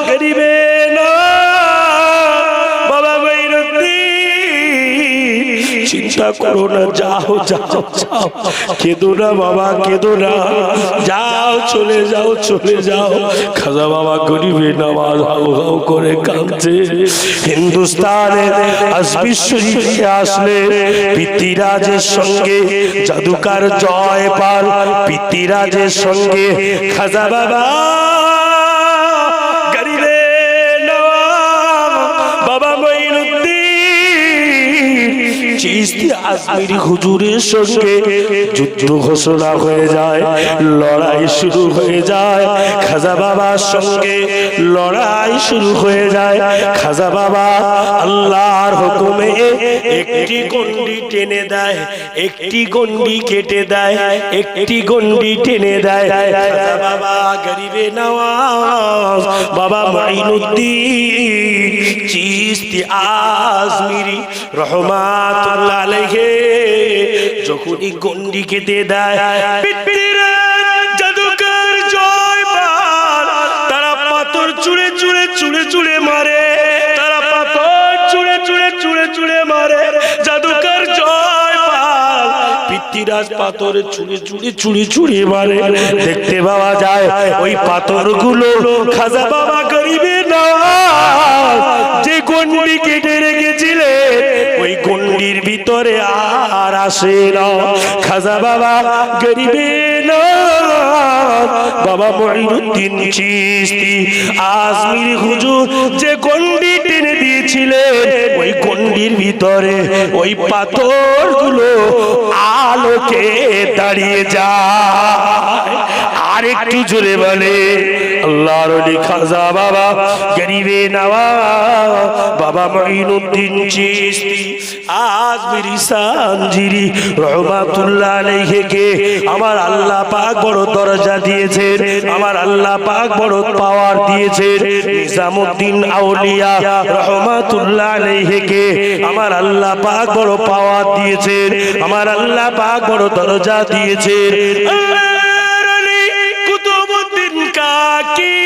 গরিবে না বাবা চিন্তা করো না, যাও যাও যাও, কেঁদো না বাবা, কেঁদো না, যাও চলে যাও চলে যাও। খাজা বাবা গরিবে নামাজ হাউ হাউ করে কাঁদছে। হিন্দুস্তানের আজমির শরীফে আসলে পিতৃরাজের সঙ্গে জাদুকার জয়পাল, পিতৃরাজের সঙ্গে খাজা বাবা গরিবে নওয়াব বাবা চিশতি আজমিরি হুজুরের সঙ্গে যুদ্ধ ঘোষণা হয়ে যায়, লড়াই শুরু হয়ে যায়। খাজা বাবার সঙ্গে লড়াই শুরু হয়ে যায়। খাজা বাবা আল্লাহর হুকুমে একটি গন্ডি টেনে দেয়, একটি গন্ডি কেটে দেয়, একটি গন্ডি টেনে দেয়। খাজা বাবা গরিবে নওয়াজ বাবা মাইনুদ্দিন চিশতি আজমিরি রহমাত যখনই গন্ডি কেটে দেয়, জাদুকর জয়পাল তারা পাথর চুড়ে চুড়ে চুড়ে চুড়ে মারে, তারা পাথর চুড়ে চুড়ে চুড়ে চুড়ে মারে। জাদুকর জয়পাল পিতৃরাজ পাথরে চুড়ে চুড়ে চুড়ে চুড়ে মারে। দেখতে পাওয়া যায় ওই পাথরগুলো খাজা বাবা গরিবে নওয়াজ যে গন্ডি কেটে রেখেছিলেন ওই গন্ডির ভিতরে আর আসে না। খাজা বাবা গরিবে নওয়াজ বাবা মুঈনুদ্দিন চিশতি আজমিরি হুজুর যে গন্ডি টেনে দিয়েছিলেন ওই গন্ডির ভিতরে ওই পাথরগুলো আলোকে দাঁড়িয়ে যায়। আরেকটু জোরে বলে আল্লাহর ওলি খাজা বাবা গরিবে নওয়াজ বাবা মুঈনুদ্দিন চিশতি আজমিরি সানজিরি রহমাতুল্লাহ আলাইহিকে আমার আল্লাহ পাক বড় দরজা দিয়েছেন, আমার আল্লাহ পাক বড় পাওয়ার দিয়েছেন। নিজামউদ্দিন আউলিয়া রহমাতুল্লাহ আলাইহিকে আমার আল্লাহ পাক বড় পাওয়ার দিয়েছেন, আমার আল্লাহ পাক বড় দরজা দিয়েছেন। আল্লাহর ওলি কুতুবউদ্দিন কাকি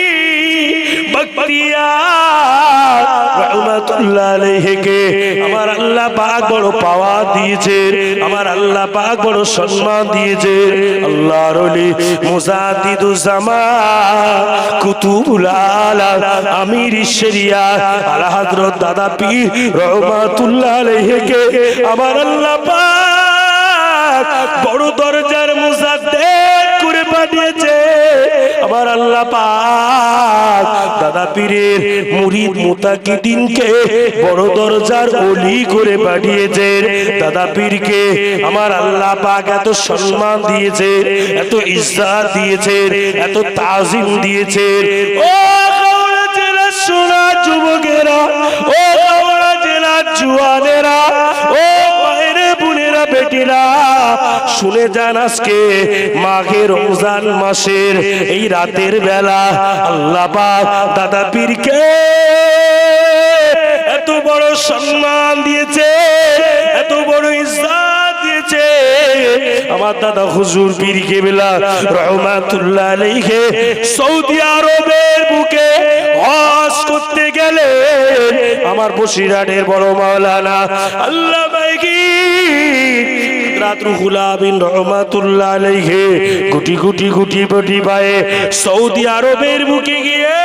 বখতিয়ার রহমাতুল্লাহ আলাইহিকে আমার আল্লাহ পাক বড় পাওয়ার দিয়েছেন, আমার আল্লাহ পাক বড় সম্মান দিয়েছেন। আল্লাহর ওলি মুজাদ্দিদুজ জামান কুতুবুল আলাম আমির শরিয়াত আলা হযরত দাদা পীর রহমাতুল্লাহ আলাইহিকে আমার আল্লাহ পাক বড় দরজার মুজাদ্দিদ করে পাঠিয়েছে। আমার আল্লাহ পাক দাদা পীরের মুরিদ মুতাকিদিনকে বড় দরজার ওলি করে পাঠিয়েছেন। দাদা পীরকে আমার আল্লাহ পাক এত সম্মান দিয়েছে, এত ইজ্জত দিয়েছে, এত তাজিম দিয়েছে। ও হাওড়া জেলার সোনা যুবকেরা, ও হাওড়া জেলার জুয়ানেরা, ও মায়েরা বোনেরা বেটিরা শুনে যান, আজকে মাঘে রমজান মাসের এই রাতের বেলা আল্লাহ পাক দাদা পীরকে এত বড় সম্মান দিয়েছে, এত বড় ইজ্জত দিয়েছে। আমার দাদা হুজুর পীর কেবলা রহমাতুল্লাহ আলাইহি সৌদি আরবের বুকে হজ করতে গেলে আমার বসিরহাটের বড় মাওলানা আল্লাহ বাইকি রুহুল আমিন রহমাতুল্লাহ আলাইহি গুটি গুটি গুটি গুটি পায়ে সৌদি আরবের বুকে গিয়ে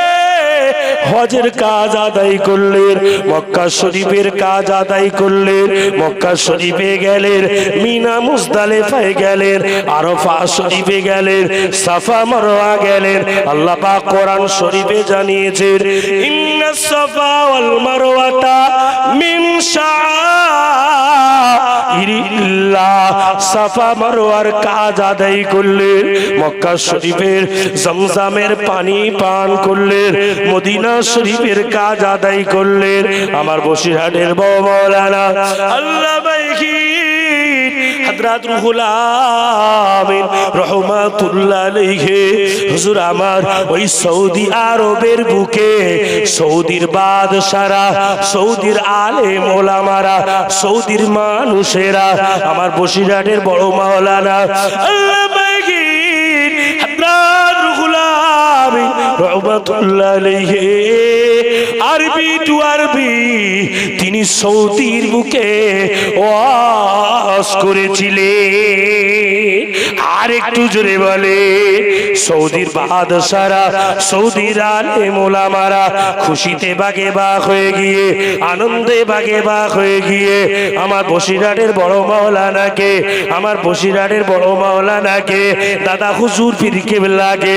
হজের কাজ আদায় করলেন, মক্কা শরীফের কাজ আদায় করলেন। মক্কা শরীফে গেলেন, মিনা মুজদালিফায় গেলেন, আরাফা শরীফে গেলেন, সাফা মারওয়া গেলেন। আল্লাহ পাক কোরআন শরীফে জানিয়েছেন ইন্নাস সাফা ওয়াল মারওয়াতা মিন শাআইরিল্লাহ। সাফা মারওয়ার কাজ আদায় করলেন, মক্কা শরীফের জমজমের পানি পান করলেন, মদিনা শরীফের কাজ আদায় করলেন। আমার বসিরহাটের বড় মাওলানা আল্লাহ বাইকি হযরত রুহুল আমিন রহমাতুল্লাহ আলাইহি হুজুর আমার ওই সৌদি আরবের বুকে সৌদির বাদশারা, সৌদির আলেম ওলামারা, সৌদির মানুষেরা আমার বসিরহাটের বড় মাওলানা আল্লাহ বাইকি হযরত রুহুল আমিন রহমাতুল্লাহ আলাইহি আরবি টু আরবি তিনি সৌদির বুকে ওয়াজ করেছিলেন। আর একটু জোরে বলে, সৌদির বাদশারা, সৌদির আলেম ওলামারা খুশিতে বাগে বাগ হয়ে গিয়ে, আনন্দে বাগে বাগ হয়ে গিয়ে আমার বসিরহাটের বড় মাওলানাকে, আমার বসিরহাটের বড় মাওলানাকে, দাদা হুজুর পীর কেবলাকে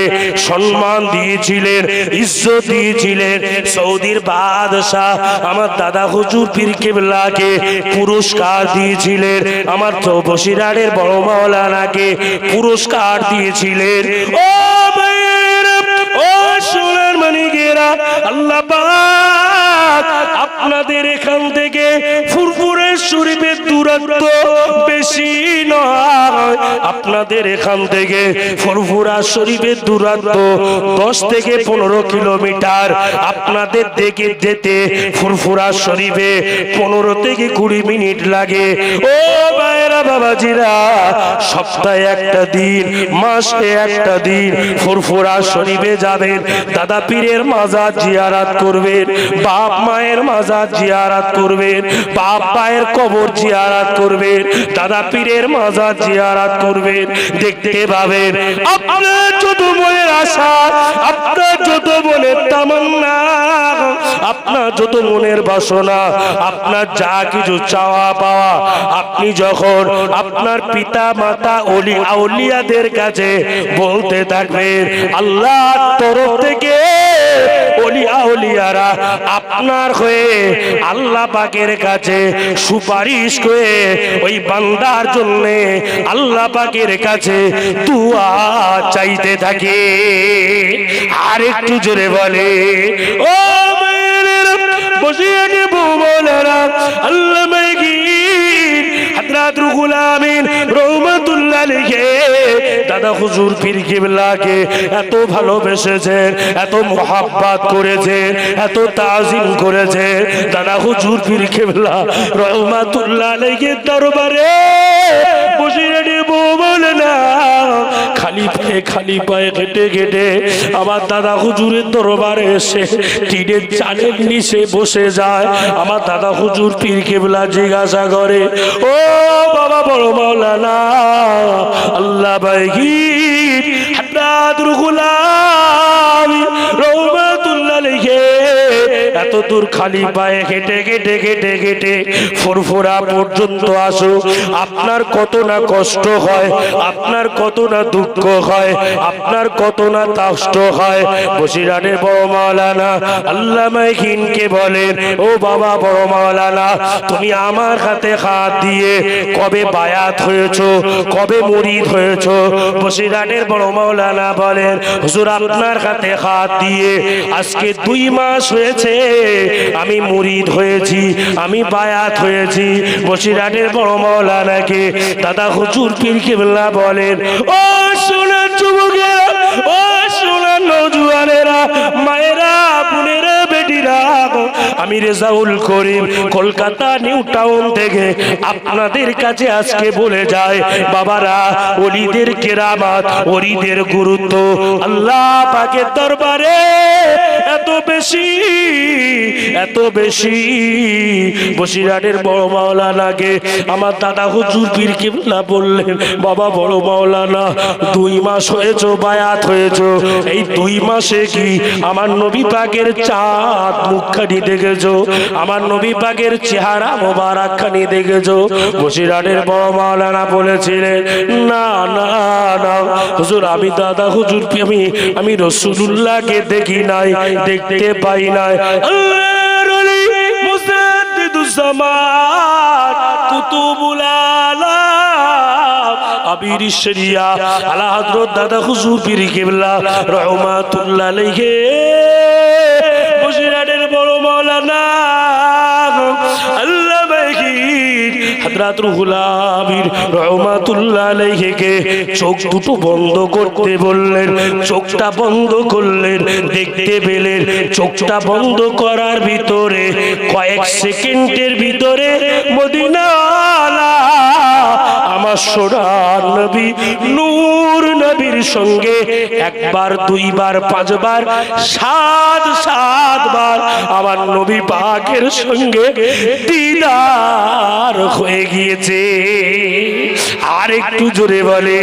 সম্মান দিয়েছিলেন, ইজ্জত দিয়েছিলেন। সৌদির বাদশাহ আমার দাদা হুজুর পীর কেবলাকে পুরস্কার দিয়েছিলেন, আমার তো বসিরহাটের বড় মাওলানাকে পুরস্কার দিয়েছিলেন। ও ভাইয়েরা, ও সোনার মানিকেরা, আল্লাহ পাক আপনাদের এখান থেকে ফুরফুরা শরীফের দূরত্ব বেশি নয়, আপনাদের এখান থেকে ফুরফুরা শরীফের দূরত্ব 10 থেকে 15 কিলোমিটার। আপনাদের থেকে যেতে ফুরফুরা শরীফে 15 থেকে 20 মিনিট লাগে। ও ভাইরা বাবাজিরা, সপ্তাহে একটা দিন, মাসে একটা দিন ফুরফুরা শরীফে যাবেন, দাদা পীরের মাজার জিয়ারত করবেন, বাপ মায়ের মাজার জিয়ারত করবেন, বাপ মায়ের কবর জিয়ারত করবেন, দাদা পীরের মাজার জিয়ারত করবেন। দেখতে পাবেন আপনার যত মনের আশা, আপনার যত মনের তামান্না, আপনার যত মনের বাসনা, আপনার যা কিছু চাওয়া পাওয়া, আপনি যখন আপনার পিতা মাতা ওলি আউলিয়াদের কাছে বলতে থাকবেন, আল্লাহর তরফ থেকে ওলি আউলিয়ারা আপনার হয়ে আল্লাহ পাকের কাছে সুপারিশ করে ওই বান্দার জন্য আল্লাহ পাকের কাছে দুয়া চাইতে থাকে। আর একটু জোরে বলে, ও বসিয়ে নেব বলেরা, আল্লাহ হযরত রুহুল আমিন রহমাতুল্লাহ আলাইহি দাদা হুজুর পীর কেবলাকে এত ভালোবেসেছেন, এত মোহাব্বত করেছেন, এত তাজিম করেছেন। দাদা হুজুর পীর কেবলা রহমাতুল্লাহ আলাইহি দরবারে বসে নেব বলে না, খালি পায়ে হেঁটে হেঁটে আমার দাদা হুজুরের দরবারে এসে টিনের চালের নিচে বসে যায়। আমার দাদা হুজুর পীর কেবলা জিজ্ঞাসা করে, ও বাবা বড় মাওলানা, আল্লাহ বাইগি হযরত রুহুল আমিন রহমাতুল্লাহ আলাইহি এত দূর খালি পায়ে হেঁটে হেঁটে হেঁটে হেঁটে ফুরফুরা পর্যন্ত আসো, আপনার কত না কষ্ট হয়, আপনার কত না দুঃখ হয়, আপনার কত না কষ্ট হয়। বসিরহাটের বড় মাওলানা আল্লামা খিনকে বলেন, ও বাবা বড় মাওলানা, তুমি আমার হাতে হাত দিয়ে কবে বায়াত হয়েছো, কবে মুরিদ হয়েছো? বসিরহাটের বড় মাওলানা বলেন, হুজুর আপনার হাতে হাত দিয়ে আজকে 2 মাস হয়েছে আমি মুরিদ হয়েছি, আমি বায়াত হয়েছি। বসিরহাটের বড় মাওলানাকে দাদা হুজুর পীর কেবলা বলেন, ও সোনার যুবকেরা, ও সোনার নওজোয়ানেরা, মায়েরা, বোনেরা, বেটিরা, আমি রেজাউল করিম কলকাতা নিউ টাউন থেকে আপনাদের কাছে আজকে বলে যায়, বাবারা, ওলিদের কেরামত, ওলিদের গুরুত্ব আল্লাহ পাকের দরবারে এত বেশি, এত বেশি। বসিরহাটের বড় মাওলানাকে আমার দাদা হুজুর পীর কেবলা বললেন, বাবা বড় মাওলানা, 2 মাস হয়েছো বায়াত হয়েছো, এই 2 মাসে কি আমার নবী পাকের চাঁদ মুখখানি দেখেছো, আমার নবী পাকের চেহারা মোবারক খানি দেখেছো? বসিরহাটের বড় মাওলানা বলেছিলেন, না না না হুজুর, আমি দাদা হুজুর আমি রাসূলুল্লাহকে দেখি নাই, দেখতে পাই নাই। আল্লাহর ওলি মুসাদ্দিদুজ জামান কুতুবুল আলাম আবির শরিয়া আলা হযরত দাদা হুজুর পীর কেবলা রহমাতুল্লাহ আলাইহি বসিরহাটের বড় মাওলানা আল্লাহ হযরত রুহুল আমিন রহমাতুল্লাহ আলাইহিকে চোখ দুটো বন্ধ করতে বললেন, চোখটা বন্ধ করলেন। দেখতে পেলেন চোখটা বন্ধ করার ভিতরে কয়েক সেকেন্ডের ভিতরে মদিনা আমার সোনার নবী নূর নবীর সঙ্গে একবার দুইবার পাঁচবার সাতবার আমার নবী পাকের সঙ্গে দিদার হয়ে গিয়েছে। আর একটু জোরে বলে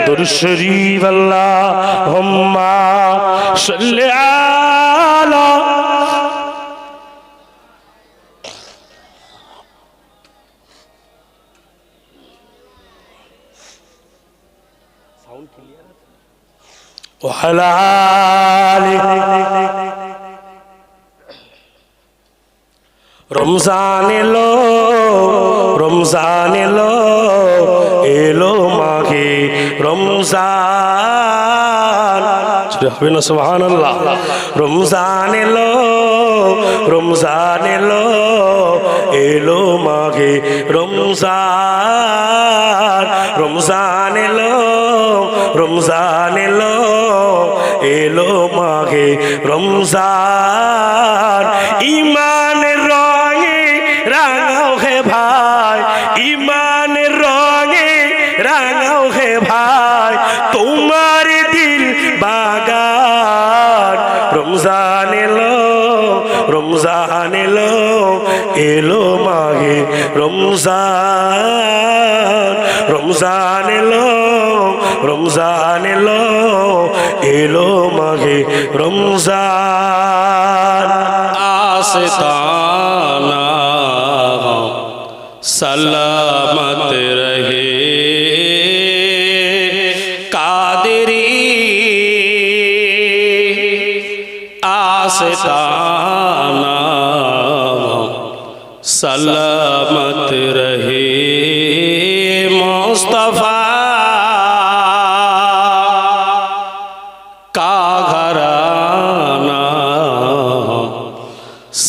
দরুদ শরীফ আল্লাহুম্মা সাল্লি আলা ওয়ালা আলি। রমজান এলো, রমজান এলো, এলো মাঘে রমজান, হবে না সুবহানাল্লাহ। রমজান এলো, রমজান এলো, এলো মাঘে রমজান, রমজান এলো, রমজান এলো, এলো মাঘে রমজান। ইমানের রঙে রাঙাও হে ভাই, ইমানের রঙে রাঙাও হে ভাই তোমার দিল বাগান। রমজান এলো, রমজান এলো, এলো মাঘে রমজান, রমজান এলো, রমজান এলো, এলো মাঘে রমজান। आस्ताना सलामत रहे कादरी, आस्ताना सलामत रहे मुस्तफा का घराना,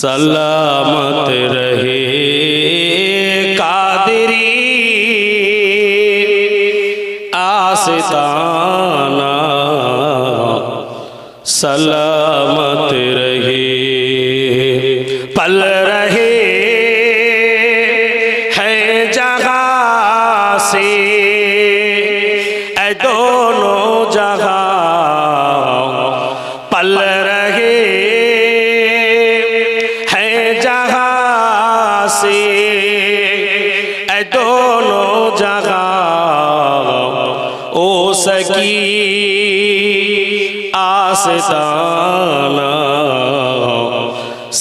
सलामत रहे कादरी आस्ताना, सलामत रहे। पल रहे हैं जगह से ऐ दोनों जगह, पल रहे हैं जगह से ऐ दोनों जगह, ओ सकी आस्ताना,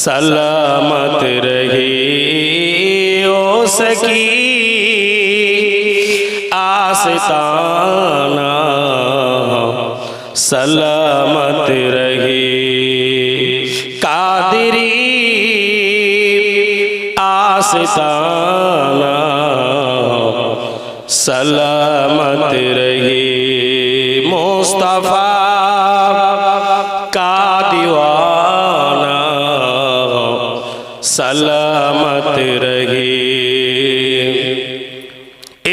सलामत रहे ओ सकी आस्ताना, सलामत रहे कादरी आस्ताना, सलामत रहे मुस्तफा का दीवाना, सलामत रहे।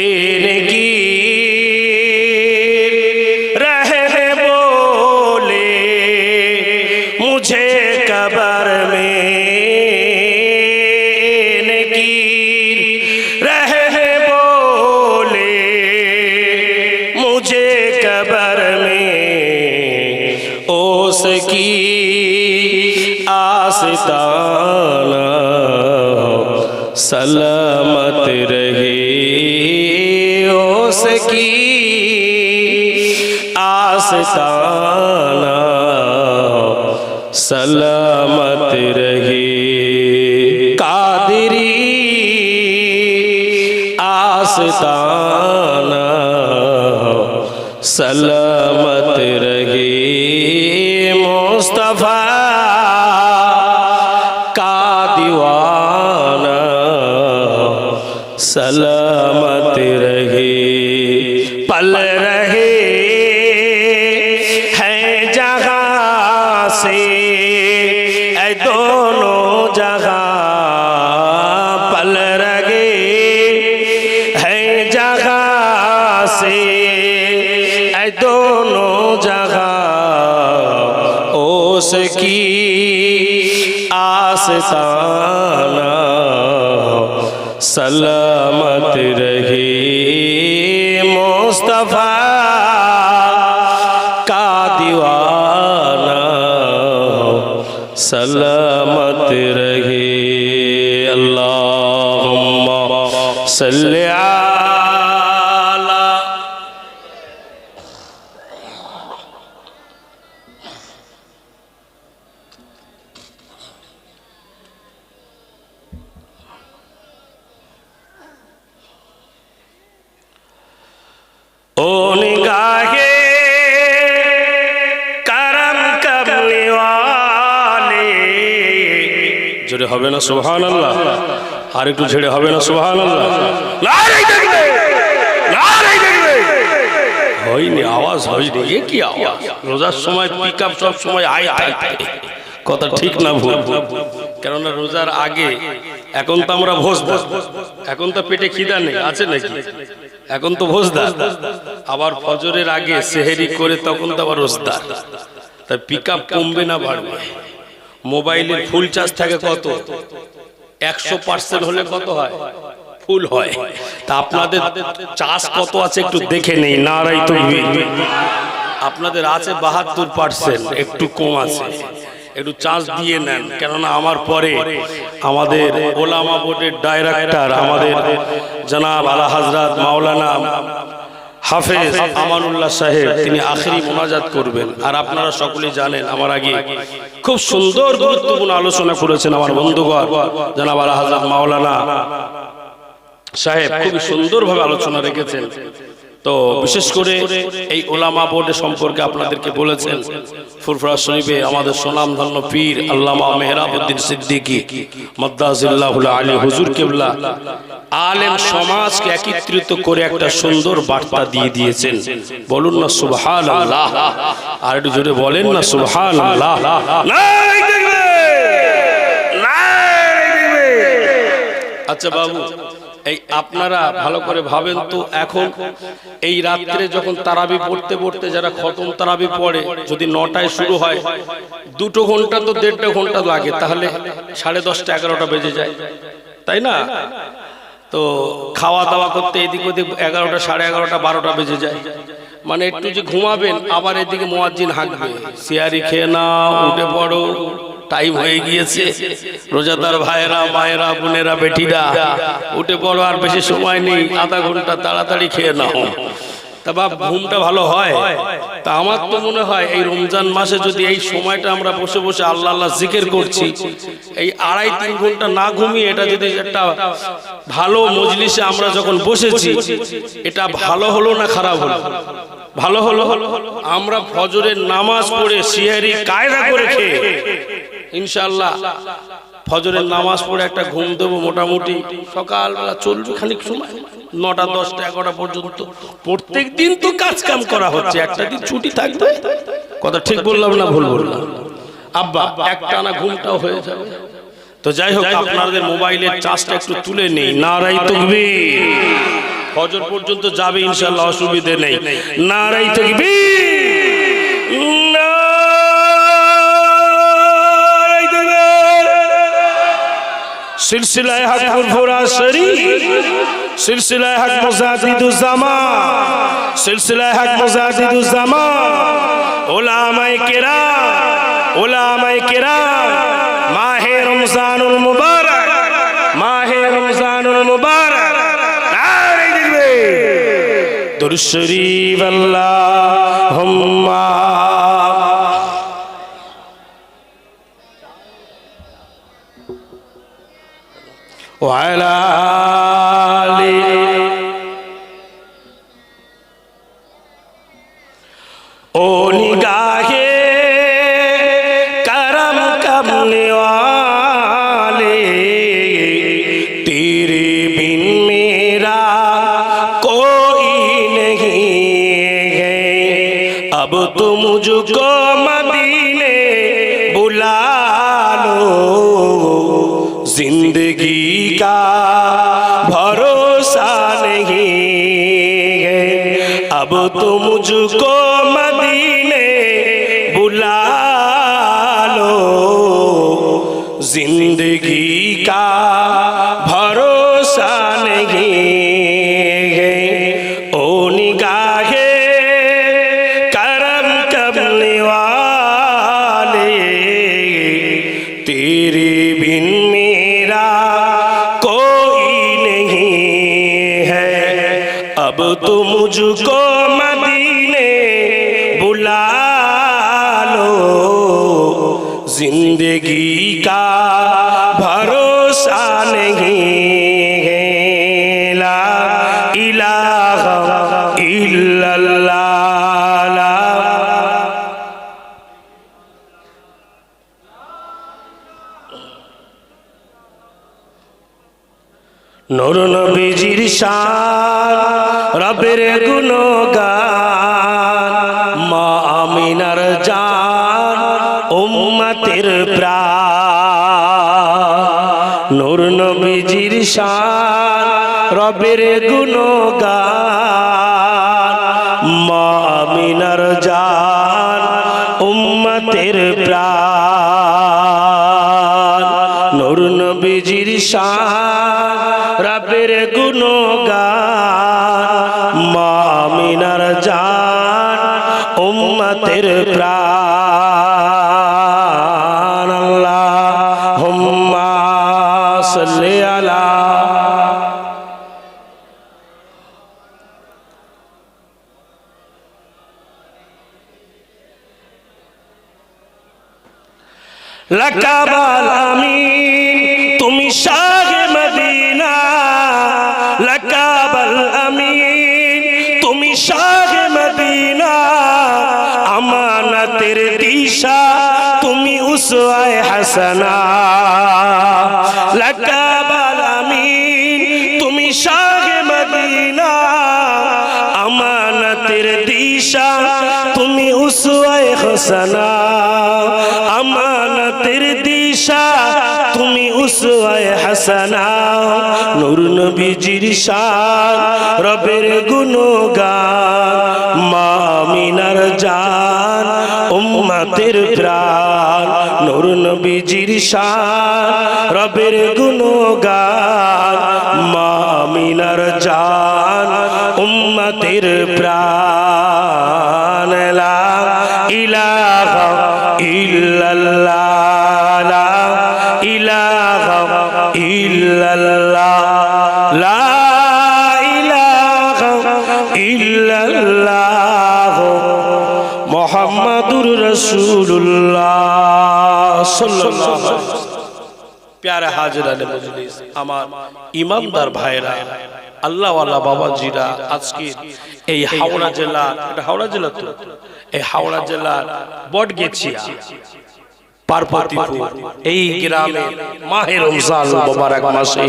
इनकी रहने बोले मुझे कब्र में, इनकी रहने बोले मुझे कब्र में, ओस की आस्ताना, सलामत रहे ओस की आस्ताना, सलामत रहे कादरी आस्ताना, सलामत रहे मुस्तफा का दीवाना, सलामत रहे। पल रहे हैं जगह से ऐ दोनों जगह, पल रहे हैं जगह से ऐ दोनों जगह, ओस की आस्ताना, सलामत दीवाना सलामत रहे। अल्लाहुम्मा सल्ली अला। ओ निगाहे करम करने वाले, जोरे হবে না সুবহানাল্লাহ, আর একটু ছেড়ে হবে না সুবহানাল্লাহ, নারে দেখবে নারে দেখবে, হয়নি আওয়াজ হয়নি, এ কি আওয়াজ? রোজার সময় পিকআপ সব সময় আই থাকে, কথা ঠিক না ভুল? কেননা রোজার আগে, এখন তো আমরা ভোজদা, এখন তো পেটে খিদা নেই, আছে নাকি? এখন তো ভোজদা, আবার ফজরের আগে সেহেরি করে তখন তো আবার রোজদার, তাই পিকআপ কমবে না বাড়বে? মোবাইলের ফুল চার্জ থাকে কত? 100% হলে কত হয়? ফুল হয়। তা আপনাদের চার্জ কত আছে একটু দেখে নেই। নারাই তাকবীর। আপনাদের আছে 72%, একটু কম আছে, একটু চার্জ দিয়ে নেন। কেননা আমার পরে আমাদের ওলামা বোর্ডের ডাইরেক্টর আমাদের জনাব আলা হযরত মাওলানা হাফেজ আমানুল্লাহ সাহেব, তিনি আখেরি মোনাজাত করবেন। আর আপনারা সকলেই জানেন আমার আগে খুব সুন্দর গুরুত্বপূর্ণ আলোচনা করেছেন আমার বন্ধুগণ জনাব আলা হযরত মাওলানা সাহেব, খুব সুন্দরভাবে আলোচনা রেখেছেন। তো বিশেষ করে এই ওলামা বোর্ডের সম্পর্কে আপনাদেরকে বলেছেন ফুরফুরা শরীফে আমাদের সুনামধন্য পীর আল্লামা মেহরাবউদ্দিন সিদ্দিকী মাদ্দাজিল্লাহুল আলী হুজুর কিবলা আলেম সমাজকে একত্রিত করে একটা সুন্দর বার্তা দিয়ে দিয়েছেন। বলুন না সুবহানাল্লাহ, আর একটু জোরে বলেন না সুবহানাল্লাহ। নারে দেখবে নারে দেখবে। আচ্ছা বাবু, এই আপনারা ভালো করে ভাবেন তো, এখন এই রাত্রে যখন তারাবি পড়তে পড়তে যারা খতম তারাবি পড়ে, যদি 9টায় শুরু হয়, 2 ঘন্টা তো 1.5 ঘন্টা লাগে, তাহলে 10:30 11টা বেজে যায়, তাই না? তো খাওয়া দাওয়া করতে এদিক ওদিক 11টা 11:30 12টা বেজে যায়। মানে একটু যে ঘুমাবেন, আবার এদিকে মুয়াজ্জিন হাঁকবে, সিয়ারি খেয়ে নাও, উঠে পড়ো, টাইম হয়ে গিয়েছে। রোজাদার ভাইরা মায়েরা বোনেরা বেটিরা উঠে পড়ো, আর বেশি সময় নেই, আধা ঘন্টা তাড়াতাড়ি খেয়ে নাও। তা বাপ ঘুমটা ভালো হয়? তা আমার তো মনে হয় এই রমজান মাসে যদি এই সময়টা আমরা বসে বসে আল্লাহ আল্লাহ জিকির করছি, এই 2.5-3 ঘন্টা না ঘুমিয়ে এটা যদি একটা ভালো মজলিসে আমরা যখন বসেছি, এটা ভালো হলো না খারাপ হলো? ভালো হলো। আমরা ফজরের নামাজ পড়ে সিহরি কায়দা করে খেয়ে ইনশাআল্লাহ ফজরের নামাজ পড়ে একটা ঘুম দেবো, মোটামুটি সকালবেলা চলবে খানিক সময়, 9টা 10টা 11টা পর্যন্ত। প্রত্যেক দিন তো কাজ কাম করা হচ্ছে, একটা দিন ছুটি থাকবে, কথা ঠিক বললাম না ভুল বললাম? আব্বা একটানা ঘুমটাও হয়ে যাবে। তো যাই হোক, আপনাদের মোবাইলের চার্জটা একটু তুলে নেই। নারাই তাকবীর। ফজর পর্যন্ত যাবে ইনশাআল্লাহ, অসুবিধে নেই। নারাই তাকবীর। সিলসিলায়ে হক ফুরফুরা শরীফ, সিলসিলায়ে হক মুজাদ্দিদুজ্জামান, সিলসিলায়ে হক মুজাদ্দিদুজ্জামান, উলামায়ে কেরাম, মাহে রমজানুল মুবারক, মাহে রমজানুল মুবারক। নারে দেখবে দুরূদ শরীফ। আল্লাহুম্মা وعلى آله ओ निगाहे करम करने वाले, तेरे बिन मेरा कोई नहीं है, अब तो मुझको मदीने बुला लो, जिंदगी का भरोसा नहीं है, अब तो मुझको मदीने बुला लो, जिंदगी का भरोसा नहीं है। ओ निगाहे करम करने तेरे बिन मेरा कोई नहीं है, अब तो मुझको मदीने बुला लो, जिंदगी का भरोसा नहीं है, ला इलाहा इल्लल्लाह। নূর নবীজির শান রবের গুণগান, মা আমিনার জান উম্মতের প্রাণ। নূর নবীজির শান রবের গুণগান, মা আমিনার জান উম্মতের প্রাণ। নূর নবীজির শান রবের গুণগান, মা আমিনার জান উম্মতের প্রাণ। আল্লাহুম্মা সাল্লি আলা লাকাবাল আমিন, তুমি শাহে মদিনা। লাকাবাল আমিন, তুমি শাহে মদিনা। আমানতের দিশা, তুমি উসওয়ায়ে হাসানা। লাকাবাল আমিন, তুমি শাহে মদিনা। আমানতের দিশা, তুমি উসওয়ায়ে হাসানা। আমানতের দিশা, তুমি উসওয়ায়ে হাসানা। নূর নবীজির শান রবের গুণগান, মা আমিনার জান উম্মতের প্রাণ। নূর নবীজির শান রবের গুণগান, মা আমিনার জান উম্মতের প্রাণ। লা ইলাহা ইল্লাল্লাহ, লা ইলাহা ইল্লাল্লাহ, লা ইলাহা ইল্লাল্লাহ, মুহাম্মাদুর রাসূলুল্লাহ সাল্লাল্লাহু আলাইহি ওয়াসাল্লাম। প্যারা হাজরানে মজলিস, আমার ইমানদার ভাইরা, আল্লাহওয়ালা বাবাজিরা, আজকে এই হাওড়া জেলা, এটা হাওড়া জেলা তো, এই হাওড়া জেলার বটগেছিয়া পার্বতীপুর এই গ্রামে মাহে রমজান মুবারক মাসে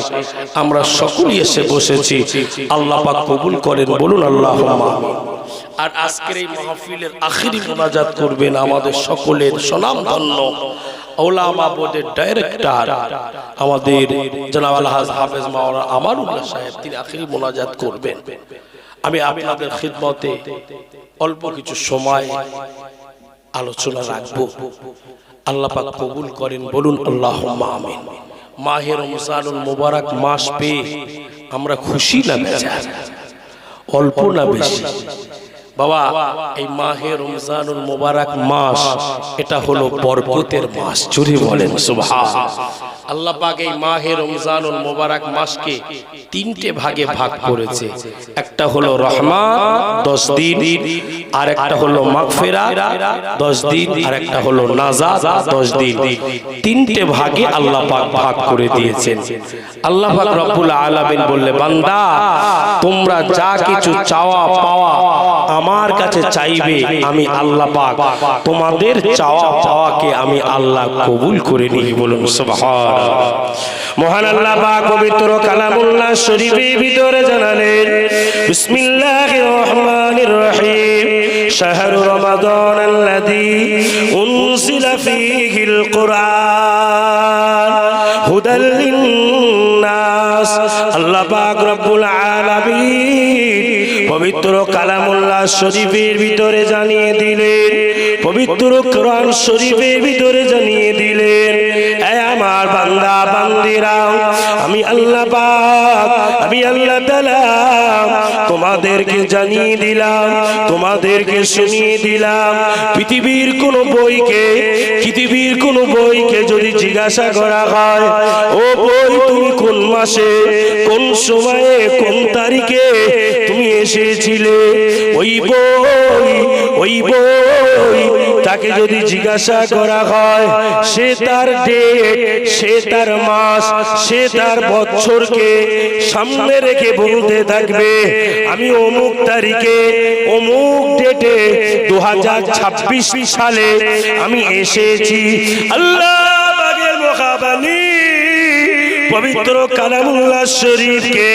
আমরা সকলেই এসে বসেছি। আল্লাহ পাক কবুল করেন, বলুন আল্লাহুম্মা আমিন। আর আজকের এই মাহফিলের আখিরি মোনাজাত করবেন আমাদের সকলের স্বনামধন্য ওলামা বোর্ডের ডাইরেক্টর আমাদের জনাব আলহাজ হাফেজ মাওলানা আমানুল্লাহ সাহেব, তিনি আখিরি মোনাজাত করবেন। আমি আপনাদের খিদমতে অল্প কিছু সময় আলোচনা রাখবো। আল্লাহ পাক কবুল করেন, বলুন আল্লাহুম্মা আমিন। মাহে রমজানুল মুবারক মাস পেয়ে আমরা খুশি না বেজার? অল্প না বেশি? বাবা, এই মাহে রমজানুল মুবারক মাস, এটা হলো বরকতের মাস। জোরে বলেন সুবহানাল্লাহ। আল্লাহ পাক এই মাহে রমজানুল মুবারক মাসকে তিনটে ভাগে ভাগ করেছে। একটা হলো রহমত 10 দিন, আর একটা হলো মাগফিরাত 10 দিন, আর একটা হলো নাজাত 10 দিন। তিনটে ভাগে আল্লাহ পাক ভাগ করে দিয়েছেন। আল্লাহ পাক রব্বুল আলামিন বললে, বান্দা তোমরা যা কিছু চাওয়া পাওয়া আমার কাছে চাইবে, আমি আল্লাহ পাক তোমাদের চাওয়া পাওয়াকে আমি আল্লাহ কবুল করে নিই। বলুন সুবহানাল্লাহ। মহান আল্লাহ পাক পবিত্র কালামুল্লাহ শরীফের ভিতরে জানালেন, বিসমিল্লাহির রহমানির রহিম, শাহরু রমাদানাল্লাযী উনজিলা ফীহিল কুরআন হুদাল লিন্নাস। আল্লাহ পাক রব্বুল আলামিন পবিত্র কালামুল্লাহ শরীফের ভিতরে জানিয়ে দিলেন, পবিত্র কোরআন শরীফের ভিতরে জানিয়ে দিলেন, এ আমার বান্দা বান্দিরা, আমি আল্লাহ পাক, আমি আল্লাহ তাআলা তোমাদেরকে জানিয়ে দিলাম, তোমাদেরকে শুনিয়ে দিলাম, পৃথিবীর কোন বইকে যদি জিজ্ঞাসা করা হয়, ও বই তুমি কোন মাসে, কোন সময়ে, কোন তারিখে তুমি এসেছিলে, ওই বই তাকে যদি জিজ্ঞাসা করা হয়, সে তার ডেট, সে তার মাস, সে তার বছরকে সামনে রেখে বলতে থাকবে, আমি অমুক তারিখে অমুক ডেটে 2026 সালে আমি এসেছি। আল্লাহ পাকের মুখাবানি পবিত্র কালামুল্লাহ শরীফকে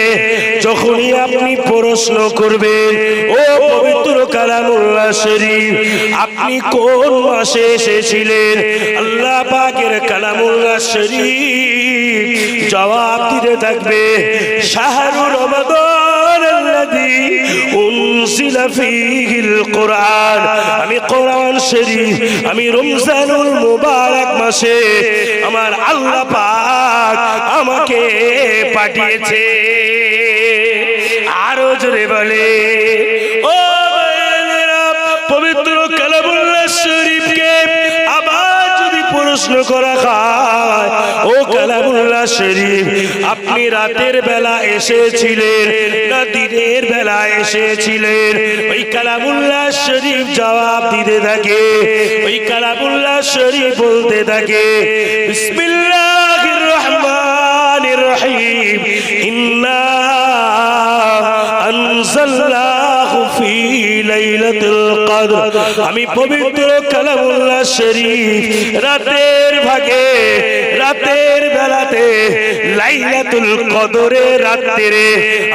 যখনই আপনি প্রশ্ন করবেন, ও পবিত্র কালামুল্লাহ শরীফ আপনি কোন মাসে এসেছিলেন, আল্লাহ পাকের কালামুল্লাহ শরীফ জবাব দিতে থাকবে, শাহরুর রমাদান আল্লাযী উনজিলা ফীহিল কুরআন, আমি কোরআন শরীফ, আমি রমজানুল মুবারক মাসে আমার আল্লাহ পাক আমাকে পাঠিয়েছে। আরো জোরে বলে, ও ভাইয়েরা, পবিত্র কালামুল্লাহ শরীফকে আবার যদি প্রশ্ন করা হয়, ও কালামুল্লাহ শরীফ আপনি রাতের বেলা এসেছিলেন না দিনের বেলা এসেছিলেন, ওই কালামুল্লাহ শরীফ জবাব দিতে থাকে, ওই কালামুল্লাহ শরীফ বলতে থাকে, বিসমিল্লাহির রহমানির রহিম, ইন্না আনজালনাহু ফি লাইলাতুল কদর, আমি পবিত্র কালামুল্লাহ শরীফ রাতের ভাগে, রাতের বেলাতে, লাইলাতুল কদরের রাত্রে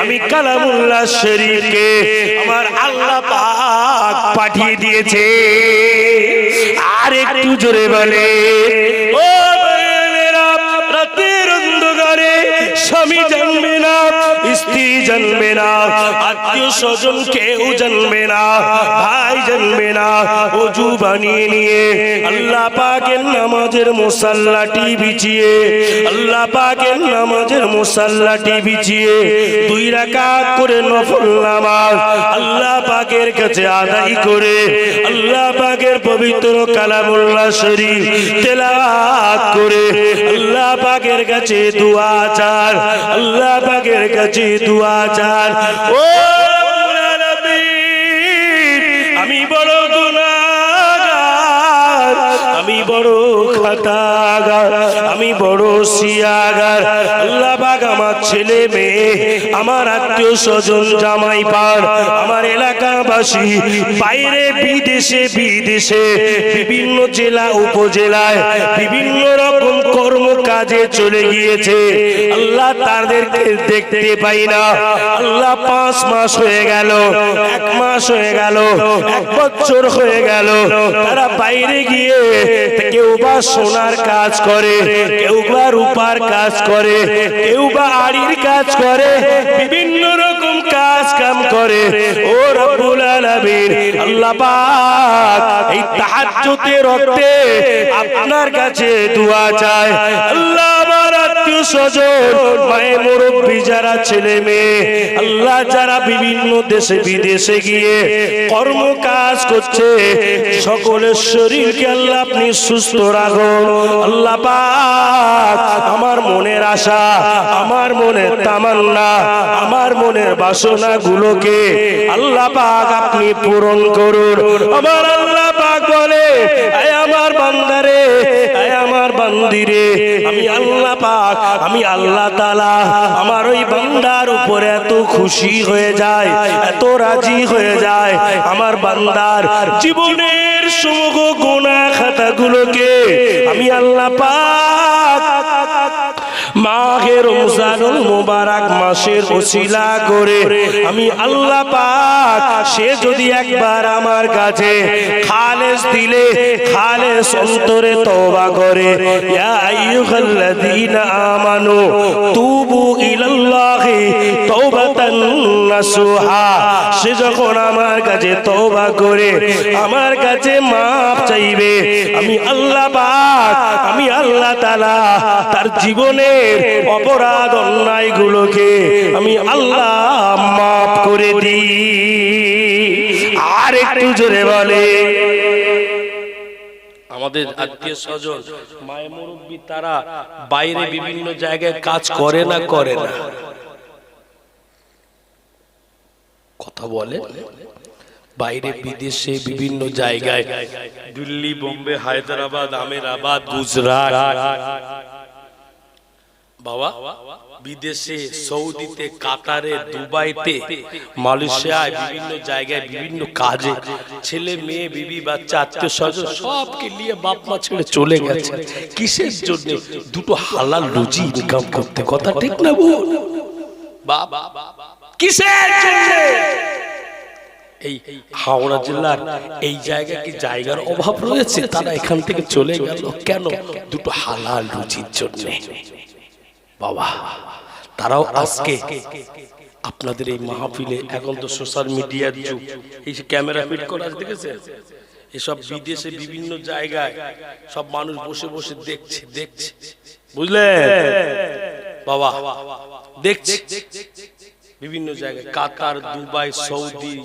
আমি কালামুল্লাহ শরীফকে আমার আল্লাহ পাক পাঠিয়ে দিয়েছে। আর একটু জোরে বলে, ও ভাইয়েরা, রাতের অন্ধকারে স্বামী জানবে না, স্ত্রী জানবে না, আত্মীয় স্বজন কেউ জানবে না, ভাই জানবে না, ওযু বানিয়ে নিয়ে আল্লাহ পাকের নামাজের মুসাল্লাটি বিছিয়ে, আল্লাহ পাকের নামাজের মুসাল্লাটি বিছিয়ে 2 রাকাত করে নফল নামাজ আল্লাহ পাকের কাছে আদায় করে আল্লাহ পাকের পবিত্র কালামুল্লাহ শরীফ তেলাওয়াত করে আল্লাহ পাকের কাছে দোয়া চান, আল্লাহ পাকের কাছে দোয়া চান। ও রব্বুল আলামিন, আমি বড় গুনাহগার, আমি বড় খাতাগার, আমি বড় সিয়াগার, আল্লাহ পাক আমার ছেলে মেয়ে, আমার আত্মীয় স্বজন, জামাই পাড়, আমার এলাকাবাসী বাইরে বিদেশে বিভিন্ন জেলা উপজেলায় বিভিন্ন রকম কর্ম কাজে চলে গিয়েছে, আল্লাহ তাদেরকে দেখতে পাই না, আল্লাহ 5 মাস হয়ে গেল, 1 মাস হয়ে গেল, 1 বছর হয়ে গেল, তারা বাইরে গিয়ে কেউ বা সোনার কাজ করে, কেউ বা রূপার কাজ করে, কেউ বা আড়ির কাজ করে, বিভিন্ন রকম কাজ কাম করে। ও রব্বুল আলামিন, আল্লাহ পাক এই তাহাজ্জুদের রক্তে আপনার কাছে দোয়া চায়, আল্লাহ আমার আত্মীয় স্বজন, মায়ে মুরব্বি যারা ছেলে মেয়ে, আল্লাহ যারা বিভিন্ন দেশে বিদেশে গিয়ে কর্ম কাজ করছে, সকলের শরীরকে আল্লাহ আপনি সুস্থ রাখুন। আল্লাহ পাক আমার মনের আশা, আমার মনের তামান্না, আমার মনের বাসনা গুলোকে আল্লাহ পাক আপনি পূরণ করুন। আমার আল্লাহ পাক বলে, এ আমার বান্দারে, এ আমার বান্দিরে, আমি আল্লাহ পাক, আমি আল্লাহ তাআলা আমার ওই বান্দার উপরে এত খুশি হয়ে যায়, এত রাজি হয়ে যায়, আমার বান্দার জীবনের সমগ্র গুনাহ খাতাগুলোকে আমি আল্লাহ পাক মাহে রমজানুল মুবারক মাসের ওসিলা করে আমি আল্লাহ পাক সে যদি একবার আমার কাছে খালেস দিলে খালেস অন্তরে তওবা করে ইয়া আইয়ুহাল্লাযীনা আমানু তুবু ইলাল্লাহি তাওবাতান নাসুহা সে যখন আমার কাছে তওবা করে আমার কাছে মাফ চাইবে আমি আল্লাহ পাক আমি আল্লাহ তাআলা তার জীবনের অপরাধ অন্যায়গুলোকে আমি আল্লাহ মাফ করে দিই। আর একটু জোরে বলে আমাদের আত্মীয় স্বজন মায়ে মুরব্বী তারা বাইরে বিভিন্ন জায়গায় কাজ করে না কথা বলে বাইরে বিদেশে বিভিন্ন জায়গায় দিল্লি বোম্বে হায়দ্রাবাদ আমেরাবাদ গুজরাট বাবা বিদেশে সৌদিতে কাতারে দুবাইতে মালয়েশিয়ায় বিভিন্ন জায়গায় বিভিন্ন কাজে ছেলে মেয়ে বিবি বাচ্চা আত্মীয় স্বজন সবকে নিয়ে বাপ মা ছেড়ে চলে গেছে কিসের জন্য দুটো হালাল রুজি ইনকাম করতে কথা ঠিক না বল বাবা কিসের জন্য এই হাওড়া জেলার এই জায়গা কি জায়গার অভাব রয়েছে তারা এখান থেকে চলে গেল কেন দুটো হালাল রুজির জন্য বাবা তারাও আজকে আপনাদের এই মাহফিলে এখন তো সোশ্যাল মিডিয়ার যুগ এই যে ক্যামেরা ফিট করা দেখেছেন এসব বিদেশে বিভিন্ন জায়গায় সব মানুষ বসে বসে দেখছে বুঝলে বাবা দেখছে বিভিন্ন জায়গায় কাতার Dubai Saudi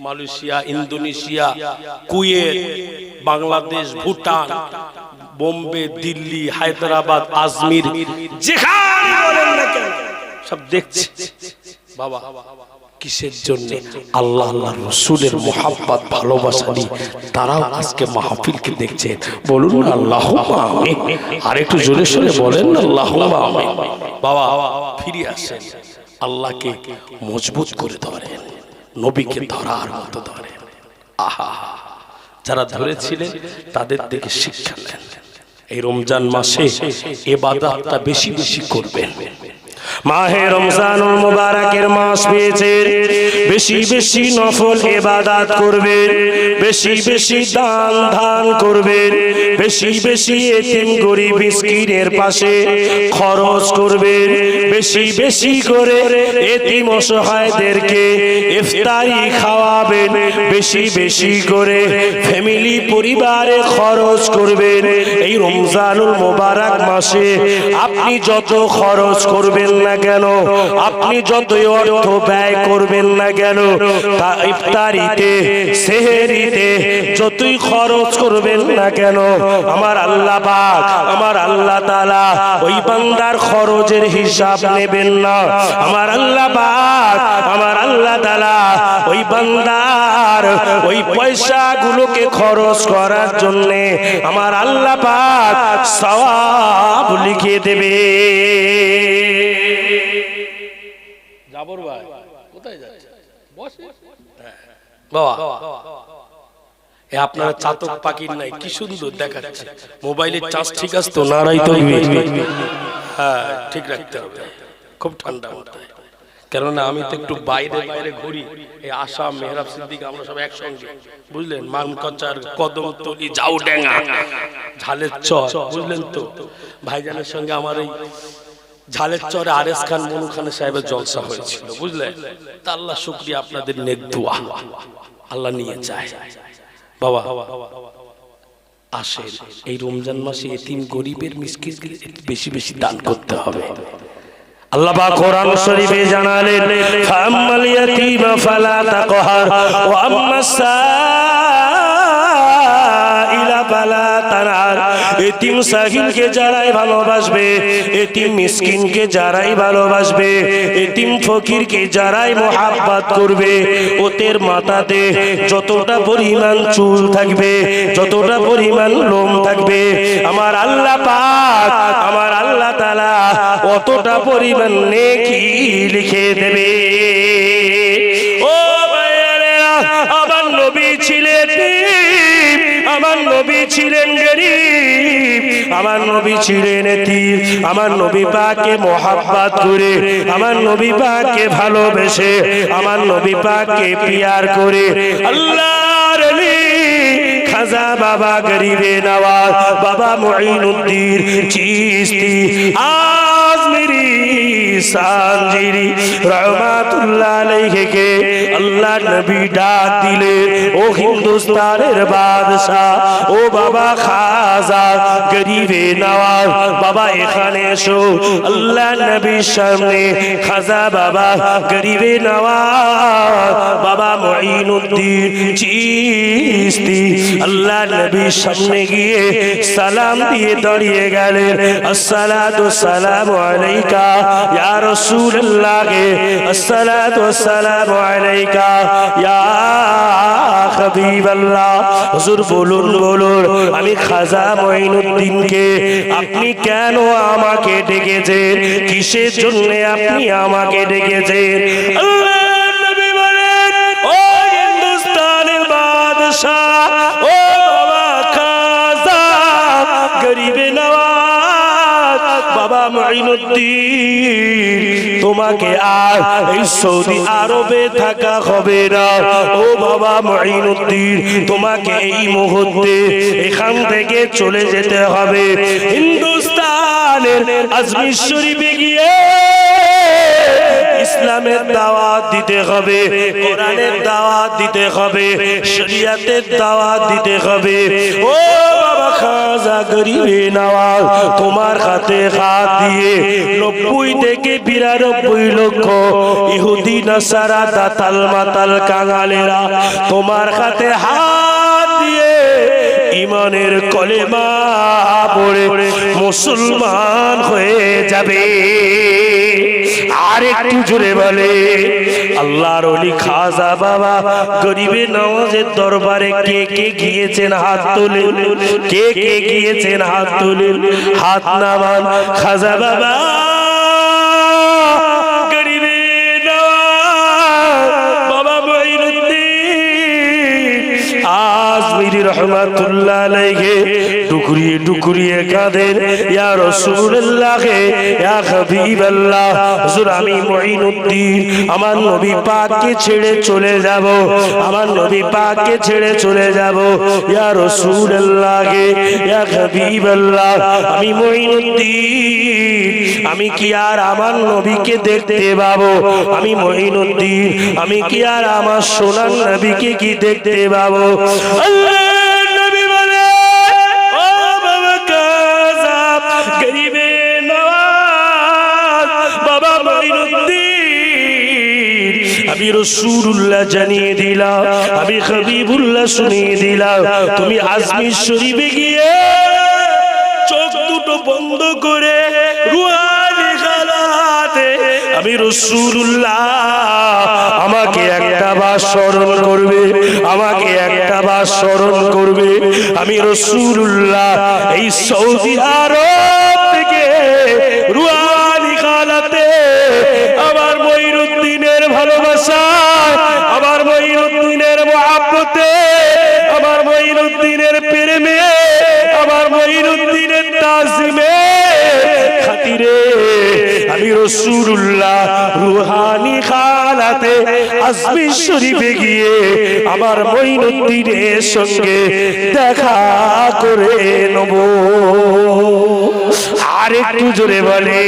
Malaysia Indonesia Kuwait Bangladesh Bhutan Bombay Delhi Hyderabad Ajmer যেখানে বলেন না কেন সব দেখছে বাবা কিসের জন্য আল্লাহ আল্লাহ রাসূলের মুহাব্বত ভালোবাসা নিয়ে তারাও আজকে মাহফিলকে দেখছে বলুন আল্লাহুম্মা আমিন আর একটু জোরে সোরে বলেন আল্লাহুম্মা আমিন বাবা ফিরে আসেন আল্লাহকে মজবুত করে ধরেন নবীকে ধরার মতো ধরেন আহা যারা ধরেছিলেন তাদের থেকে শিক্ষা নেন এই রমজান মাসে ইবাদতটা বেশি বেশি করবেন মাহে রমজানুল মুবারকের মাস পেয়েছে বেশি বেশি নফল ইবাদত করবেন বেশি বেশি দান করবেন বেশি বেশি এতিম গরিব মিসকিনের পাশে খরচ করবেন বেশি বেশি করে এতিম অসহায়দেরকে ইফতারি খাওয়াবেন বেশি বেশি করে ফ্যামিলি পরিবারে খরচ করবেন এই রমজানুল মুবারক মাসে আপনি যত খরচ করবেন না কেন আপনি যতই অর্থ ব্যয় করবেন না কেন তা ইফতারিতে সেহরিতে যতই খরচ করবেন না কেন আমার আল্লাহ পাক আমার আল্লাহ তাআলা ওই বান্দার খরচের হিসাব নেবেন না আমার আল্লাহ পাক আমার আল্লাহ তাআলা ওই বান্দার ওই পয়সাগুলোকে খরচ করার জন্য আমার আল্লাহ পাক সওয়াব লিখে দেবে জাবর ভাই কোথায় যাচ্ছে বসে বাবা এ আপনারা চাতক পাখির নাই কি সুন্দর দেখাচ্ছে মোবাইলের চার্জ ঠিক আছে তো নারাই তো হ্যাঁ ঠিক রাখতে হবে খুব ঠান্ডা মাথায় কেননা আমি তো একটু বাইরে বাইরে ঘুরি এই আসাম মেহরাব সিদ্দিক আমরা সব একসঙ্গে বুঝলেন মানকচার কদমতলি জাউডাঙ্গা ঝালের চর বুঝলেন তো ভাইজানের সঙ্গে আমার এই ঝালের চরে আরএস খান মনু খানের সাহেবের জলসা হয়েছিল বুঝলেন তা আল্লাহ শুকরিয়া আপনাদের নেক দোয়া আল্লাহ নিয়ে যায় বাবা আসেন এই রমজান মাসে এতিম গরিবের মিসকিনকে বেশি বেশি দান করতে হবে আল্লাহ পাক কোরআন শরীফে জানালেন ফাম্মাল ইয়াতীমা ফালা তাকহার ওয়া আম্মাস সাইলা ফালা তানহার এতিম সাহিলকে যারাই ভালোবাসবে এতিম মিসকিনকে যারাই ভালোবাসবে এতিম ফকিরকে যারাই মোহাব্বত করবে ওদের মাথাতে যতটা পরিমাণ চুল থাকবে যতটা পরিমাণ লোম থাকবে আমার আল্লাহ পাক আমার আল্লাহ তাআলা অতটা পরিমাণ নেকি লিখে দেবে ও ভাইয়েরা আমার নবী ছিলেন আমার আমার নবী ছিলেন গরীব, আমার নবী ছিলেন এতিম, আমার নবী পাককে মোহাব্বত করে, আমার নবী পাককে ভালোবেসে, আমার নবী পাককে পিয়ার করে আল্লাহর আলী খাজা বাবা গরিবে নওয়াজ বাবা মুঈনুদ্দিন চিশতি আজমিরি সানজিরি রহমাতুল্লাহ আলাইহিকে আল্লাহ নবী ডাক দিলেন, ও হিন্দুস্তানের বাদশাহ, ও বাবা খাজা গরিবে নওয়াজ বাবা এখানে এসো। আল্লাহ নবীর সামনে খাজা বাবা গরিবে নওয়াজ বাবা মুঈনুদ্দিন চিশতি আল্লাহ নবীর সামনে গিয়ে সালাম দিয়ে দাঁড়িয়ে গেলেন, আসসালাতু সালামু আলাইকা ইয়া রাসূলুল্লাহ, আসসালাতু সালামু আলাইকা ইয়া হাবিবাল্লাহ। হুজুর বলুন বলুন, আমি খাজা মুঈনুদ্দিনকে আপনি কেন আমাকে ডেকেছেন, কিসের জন্য আপনি আমাকে ডেকেছেন? আল্লাহ নবী বলেন, ও হিন্দুস্তানের বাদশাহ, ও বাবা খাজা গরিবে নওয়াজ বাবা মুঈনুদ্দিন, তোমাকে আর এই সৌদি আরবে থাকা হবে না। ও বাবা মুঈনুদ্দিন, তোমাকে এই মুহূর্তে এখান থেকে চলে যেতে হবে, হিন্দুস্তানের আজমির শরীফে গিয়ে ইসলামের দাওয়াত দিতে হবে, কোরআনের দাওয়াত দিতে হবে, শরীয়তের দাওয়াত দিতে হবে। ও বাবা খাজা গরিবে নওয়াজ, তোমার হাতে হাত দিয়ে 90 থেকে 92 লক্ষ ইহুদি নাসারা দাতাল মাতাল কাঙালেরা তোমার হাতে হাত দিয়ে ঈমানের কলেমা পড়ে মুসলমান হয়ে যাবে। আর একটু জোরে বলে আল্লাহর ওলি খাজা বাবা গরিবে নওয়াজের দরবারে কে কে গিয়েছেন হাত তুলেন, কে কে গিয়েছেন হাত তুলেন, হাত নামান। খাজা বাবা গরিবে নওয়াজ বাবা মুঈনুদ্দিন আজমিরি রহমাতুল্লাহ আলাইহি টুকরিয়ে টুকরিয়ে কাঁদেন, ইয়া রাসূলুল্লাহ ইয়া হাবিবাল্লাহ, হুজুর আমি মুঈনুদ্দিন আমার নবী পাককে ছেড়ে চলে যাব, আমার নবী পাককে ছেড়ে চলে যাব, ইয়া রাসূলুল্লাহ ইয়া হাবিবাল্লাহ, আমি মুঈনুদ্দিন, আমি কি আর আমার নবীকে দেখতে পাবো? আমি মুঈনুদ্দিন, আমি কি আর আমার সোনার নবীকে কি দেখতে পাবো? আল্লাহ নবী বলে, ও বাবা খাজা গরিবে নওয়াজ বাবা মুঈনুদ্দিন, আমি রাসূলুল্লাহ জানিয়ে দিলাম, আমি হাবিবুল্লাহ শুনিয়ে দিলাম, তুমি আজমির শরীফে গিয়ে চোখ দুটো বন্ধ করে রুহানি হালাতে আমি রাসূলুল্লাহ, আমাকে একটা বার স্মরণ করবে, আমাকে একটা বার স্মরণ করবে, আমি রাসূলুল্লাহ এই সৌদি আরব থেকে রুহানি হালাতে আমার মুঈনুদ্দিনের ভালোবাসা, আমার মুঈনুদ্দিনের মহব্বতে, আমার মুঈনুদ্দিনের প্রেমে, আমার মুঈনুদ্দিনের তাজিমে খাতিরে আমি রাসূলুল্লাহ রুহানি হালাতে আজমির শরীফে গিয়ে আমার মুঈনুদ্দিনের সঙ্গে দেখা করে নেব। আর একটু জোরে বলে